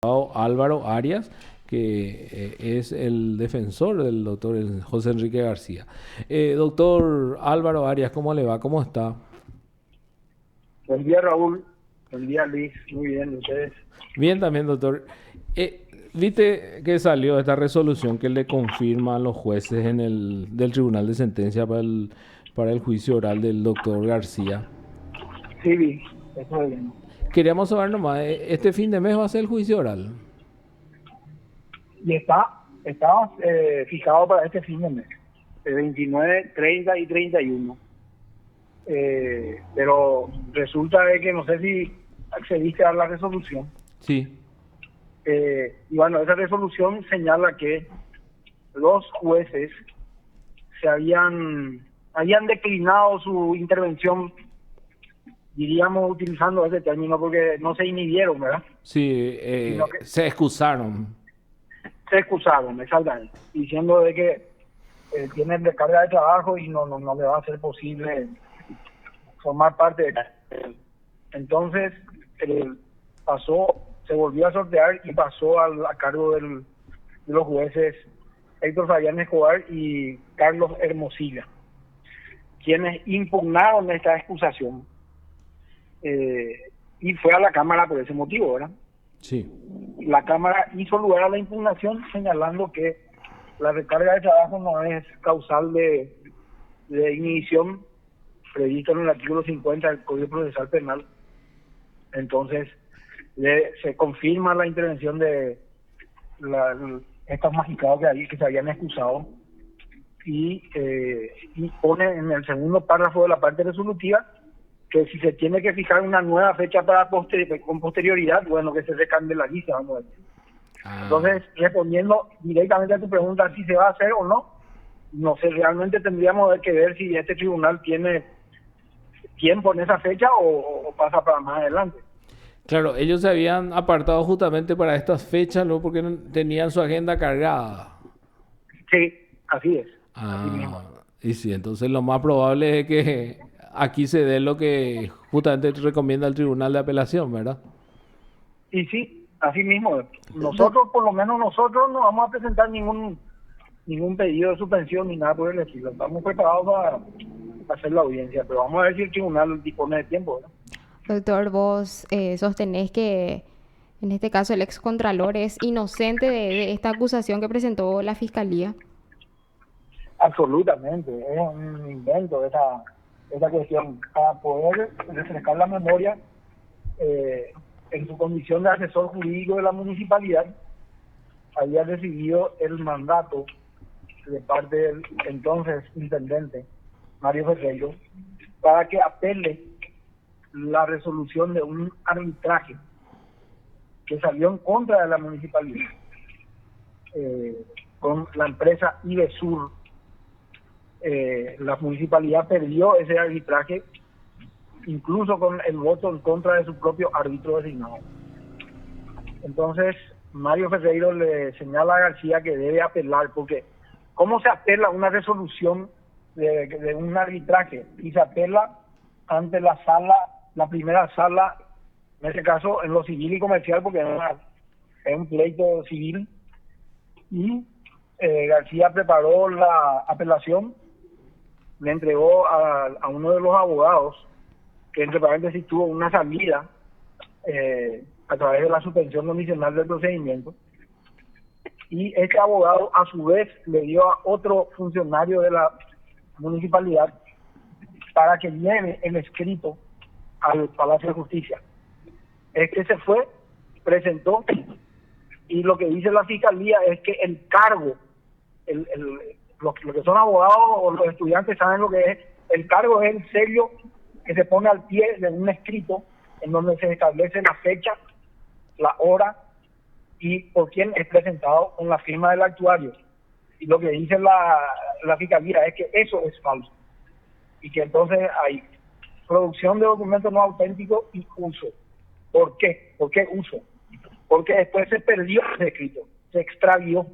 Álvaro Arias, que es el defensor del doctor José Enrique García. Doctor Álvaro Arias, ¿cómo le va? ¿Cómo está? Buen día, Raúl. Buen día, Luis. Muy bien, ustedes. Bien también, doctor. ¿Viste que salió esta resolución que le confirma a los jueces del Tribunal de Sentencia para el juicio oral del doctor García? Sí, vi. Eso es bien. Queríamos saber nomás, ¿este fin de mes va a ser el juicio oral? Y está fijado para este fin de mes, el 29, 30 y 31. Pero resulta de que no sé si accediste a la resolución. Sí. Y bueno, esa resolución señala que los jueces habían declinado su intervención, diríamos utilizando ese término, porque no se inhibieron, ¿verdad? Sí, Sino que se excusaron. se excusaron, exactamente, diciendo de que tiene recarga de trabajo y no le va a ser posible formar parte de. Entonces, eh, se volvió a sortear y pasó a cargo de los jueces Héctor Fabián Escobar y Carlos Hermosilla, quienes impugnaron esta excusación, eh, y fue a la Cámara por ese motivo, ¿verdad? Sí. La Cámara hizo lugar a la impugnación señalando que la recarga de trabajo no es causal de inhibición previsto en el artículo 50 del Código Procesal Penal. Entonces, se confirma la intervención de estos magistrados que se habían excusado y pone en el segundo párrafo de la parte resolutiva que si se tiene que fijar una nueva fecha con posterioridad, bueno, que se recandelice, vamos a decir. Ah, Entonces, respondiendo directamente a tu pregunta, si se va a hacer o no sé, realmente tendríamos que ver si este tribunal tiene tiempo en esa fecha o pasa para más adelante. claro, ellos se habían apartado justamente para estas fechas, ¿no? Porque tenían su agenda cargada. Sí, así es, así mismo. Ah, y sí, entonces lo más probable es que aquí se dé lo que justamente recomienda el Tribunal de Apelación, ¿verdad? Y sí, así mismo. Doc- Nosotros, por lo menos nosotros, no vamos a presentar ningún pedido de suspensión ni nada por el estilo. Estamos preparados para hacer la audiencia, pero vamos a ver si el tribunal dispone de tiempo, ¿verdad? Doctor, vos sostenés que en este caso el excontralor es inocente de esta acusación que presentó la fiscalía. Absolutamente, es un invento esa cuestión. Para poder refrescar la memoria, eh, en su condición de asesor jurídico de la municipalidad, había recibido el mandato de parte del entonces intendente Mario Ferreiro para que apele la resolución de un arbitraje que salió en contra de la municipalidad, eh, con la empresa Ibesur. La municipalidad perdió ese arbitraje incluso con el voto en contra de su propio árbitro designado. Entonces Mario Ferreiro le señala a García que debe apelar, porque ¿cómo se apela una resolución de un arbitraje? Y se apela ante la primera sala, en este caso en lo civil y comercial, porque es un pleito civil, y García preparó la apelación, le entregó a uno de los abogados, que entre paréntesis tuvo una salida a través de la suspensión condicional del procedimiento, y este abogado a su vez le dio a otro funcionario de la municipalidad para que lleve el escrito al Palacio de Justicia. Este se fue, presentó, y lo que dice la fiscalía es que el cargo, los que son abogados o los estudiantes saben lo que es, el cargo es el sello que se pone al pie de un escrito en donde se establece la fecha, la hora y por quién es presentado con la firma del actuario. Y lo que dice la fiscalía es que eso es falso y que entonces hay producción de documentos no auténticos y uso. ¿Por qué? ¿Por qué uso? Porque después se perdió ese escrito, se extravió,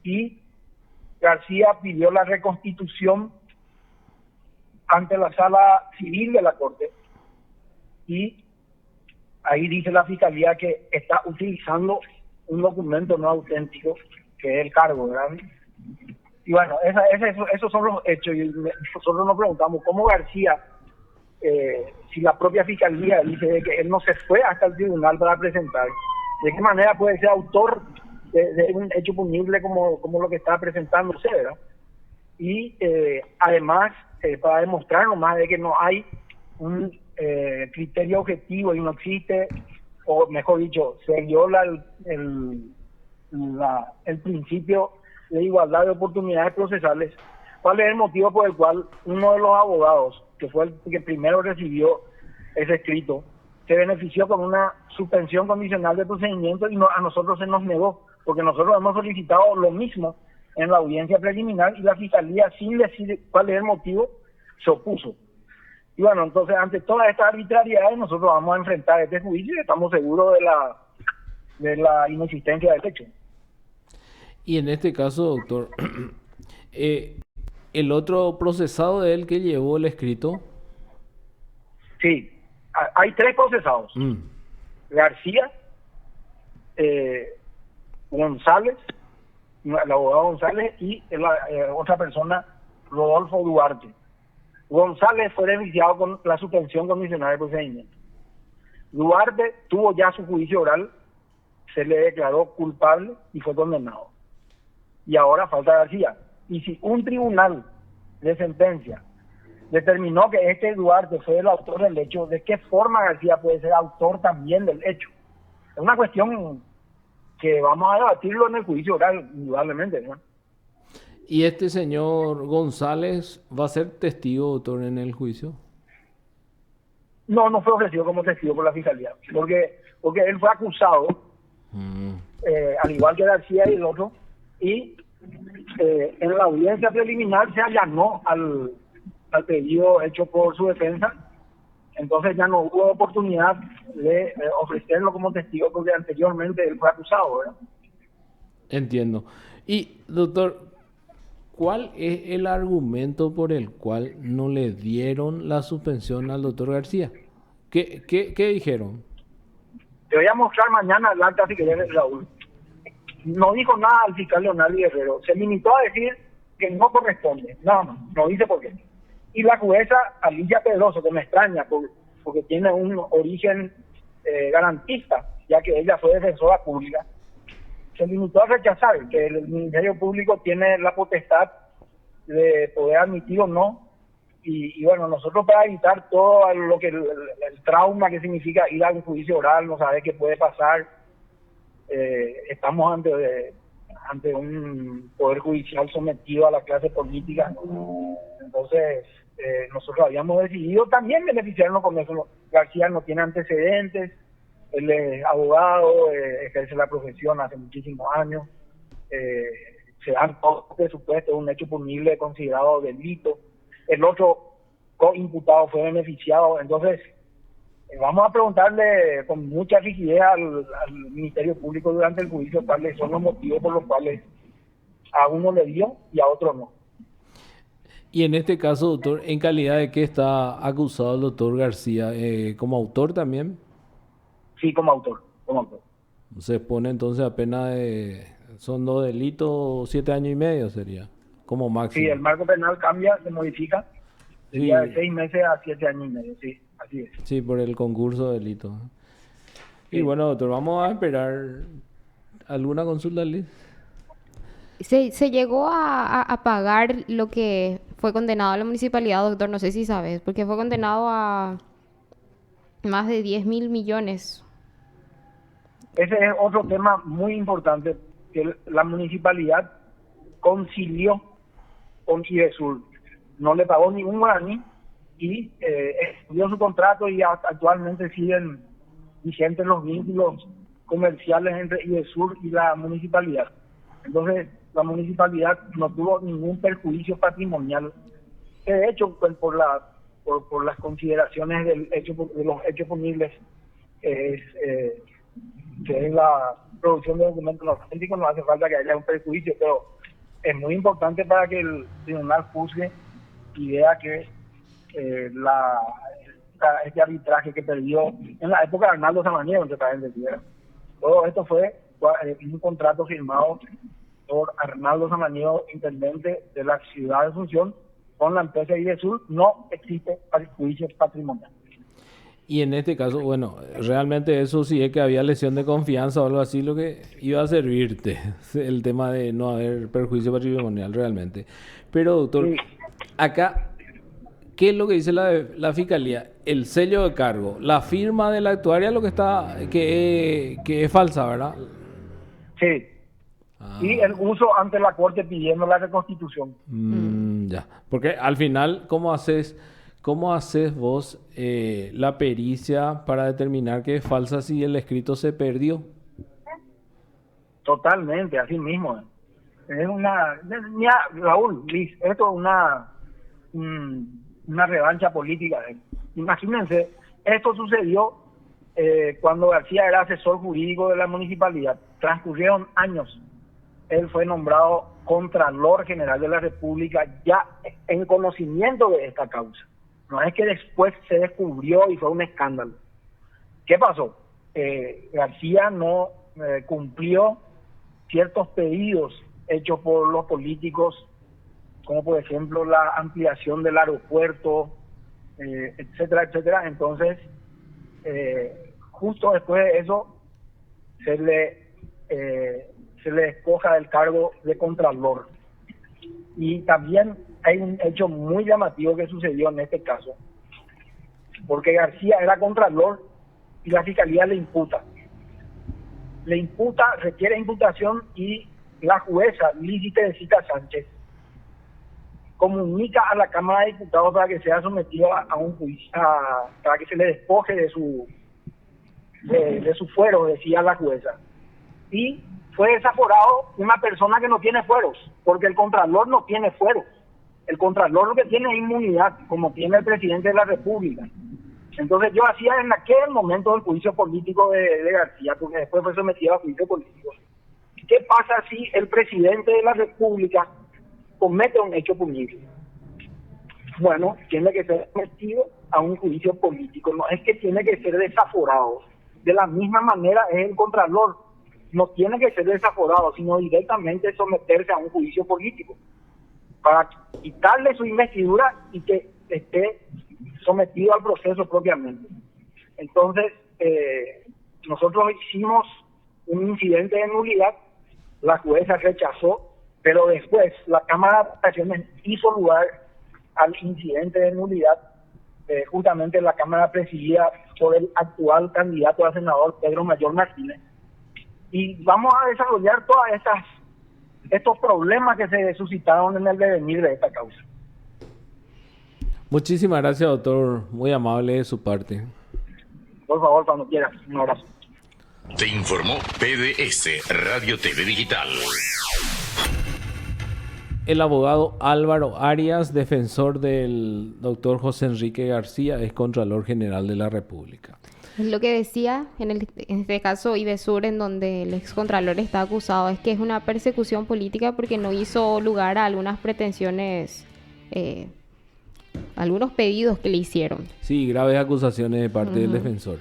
y García pidió la reconstitución ante la sala civil de la Corte, y ahí dice la fiscalía que está utilizando un documento no auténtico, que es el cargo, ¿verdad? Y bueno, esos son los hechos. Y nosotros nos preguntamos cómo García, si la propia fiscalía dice de que él no se fue hasta el tribunal para presentar, ¿de qué manera puede ser autor de un hecho punible como lo que está presentándose, ¿verdad? Y además, para demostrar nomás de que no hay un criterio objetivo y no existe, o mejor dicho, se viola el principio de igualdad de oportunidades procesales. ¿Cuál es el motivo por el cual uno de los abogados, que fue el que primero recibió ese escrito, se benefició con una suspensión condicional de procedimiento y a nosotros se nos negó? Porque nosotros hemos solicitado lo mismo en la audiencia preliminar y la fiscalía, sin decir cuál es el motivo, se opuso. Y bueno, entonces ante todas estas arbitrariedades nosotros vamos a enfrentar este juicio y estamos seguros de la inexistencia del hecho. Y en este caso, doctor, el otro procesado de él que llevó el escrito. Sí, hay 3 procesados. García, González, el abogado González, y otra persona, Rodolfo Duarte. González fue beneficiado con la suspensión condicional de procedimiento. Duarte tuvo ya su juicio oral, se le declaró culpable y fue condenado. Y ahora falta García. Y si un tribunal de sentencia determinó que este Duarte fue el autor del hecho, ¿de qué forma García puede ser autor también del hecho? Es una cuestión que vamos a debatirlo en el juicio oral, indudablemente, ¿no? ¿Y este señor González va a ser testigo, doctor, en el juicio? No fue ofrecido como testigo por la fiscalía, porque él fue acusado, al igual que García y el otro, y en la audiencia preliminar se allanó al pedido hecho por su defensa. Entonces ya no hubo oportunidad de ofrecerlo como testigo porque anteriormente él fue acusado, ¿verdad? Entiendo. Y, doctor, ¿cuál es el argumento por el cual no le dieron la suspensión al doctor García? ¿Qué dijeron? Te voy a mostrar mañana el acta si querés, Raúl. No dijo nada al fiscal Leonardo Guerrero. Se limitó a decir que no corresponde, nada más. No dice por qué. Y la jueza Alicia Pedroso, que me extraña porque tiene un origen garantista, ya que ella fue defensora pública, se limitó a rechazar que el Ministerio Público tiene la potestad de poder admitir o no. Y bueno, nosotros para evitar todo lo que el trauma que significa ir a un juicio oral, no saber qué puede pasar, estamos ante un poder judicial sometido a la clase política. Entonces, nosotros habíamos decidido también beneficiarnos con eso. García no tiene antecedentes, él es abogado, ejerce la profesión hace muchísimos años, se dan todos los presupuestos, un hecho punible considerado delito. El otro coimputado fue beneficiado. Entonces, vamos a preguntarle con mucha rigidez al Ministerio Público durante el juicio cuáles son los motivos por los cuales a uno le dio y a otro no. Y en este caso, doctor, ¿en calidad de qué está acusado el doctor García? ¿Como autor también? Sí, como autor. Se pone entonces apenas son 2 delitos, 7 años y medio sería, como máximo. Sí, el marco penal cambia, se modifica, sería de 6 meses a 7 años y medio, sí, así es. Sí, por el concurso de delitos. Sí. Y bueno, doctor, vamos a esperar alguna consulta, Liz. Se llegó a pagar lo que fue condenado a la municipalidad, doctor, no sé si sabes, porque fue condenado a más de 10.000 millones. Ese es otro tema muy importante, que la municipalidad concilió con Idesur, no le pagó ni un guaraní y estudió su contrato y actualmente siguen vigentes los vínculos comerciales entre Idesur y la municipalidad. Entonces, la municipalidad no tuvo ningún perjuicio patrimonial, que de hecho por las consideraciones de los hechos punibles, que es la producción de documentos auténticos, no hace falta que haya un perjuicio, pero es muy importante para que el tribunal juzgue y vea que este arbitraje que perdió en la época de Arnaldo Samaniego, entre paréntesis. Todo esto fue un contrato firmado por Arnaldo Samaniego, intendente de la ciudad de Asunción, con la empresa Idesur. No existe juicio patrimonial. Y en este caso, bueno, realmente eso sí es que había lesión de confianza o algo así, lo que iba a servirte, el tema de no haber perjuicio patrimonial realmente. Pero, doctor, Sí. acá, ¿qué es lo que dice la fiscalía? El sello de cargo, la firma de la actuaria, lo que está, que es falsa, ¿verdad? Sí. Y el uso ante la corte pidiendo la reconstitución. Ya, porque al final, ¿cómo haces vos la pericia para determinar que es falsa si el escrito se perdió? Totalmente, así mismo. Es mira, Raúl, Liz, esto es una revancha política. Imagínense, esto sucedió cuando García era asesor jurídico de la municipalidad. Transcurrieron años. Él fue nombrado Contralor General de la República ya en conocimiento de esta causa. No es que después se descubrió y fue un escándalo. ¿Qué pasó? García no cumplió ciertos pedidos hechos por los políticos, como por ejemplo la ampliación del aeropuerto, etcétera, etcétera. Entonces, justo después de eso, se le despoja del cargo de Contralor. Y también hay un hecho muy llamativo que sucedió en este caso, porque García era Contralor y la Fiscalía le imputa, requiere imputación, y la jueza Lizy Teresita Sánchez comunica a la Cámara de Diputados para que sea sometido a un juicio, para que se le despoje de su fuero, decía la jueza. Y fue desaforado una persona que no tiene fueros, porque el Contralor no tiene fueros. El Contralor lo que tiene es inmunidad, como tiene el presidente de la República. Entonces yo hacía en aquel momento el juicio político de García, porque después fue sometido a juicio político. ¿Qué pasa si el presidente de la República comete un hecho punible? Bueno, tiene que ser sometido a un juicio político, no es que tiene que ser desaforado. De la misma manera es el Contralor, no tiene que ser desaforado, sino directamente someterse a un juicio político para quitarle su investidura y que esté sometido al proceso propiamente. Entonces, nosotros hicimos un incidente de nulidad, la jueza rechazó, pero después la Cámara de Apelaciones hizo lugar al incidente de nulidad, justamente la Cámara presidida por el actual candidato a senador Pedro Mayor Martínez, y vamos a desarrollar todas estos problemas que se suscitaron en el devenir de esta causa. Muchísimas gracias, doctor. Muy amable de su parte. Por favor, cuando quieras. Un abrazo. Te informó PDS Radio TV Digital. El abogado Álvaro Arias, defensor del doctor José Enrique García, es Contralor General de la República. Es lo que decía en este caso Idesur, en donde el excontralor está acusado, es que es una persecución política porque no hizo lugar a algunas pretensiones, algunos pedidos que le hicieron. Sí, graves acusaciones de parte del defensor.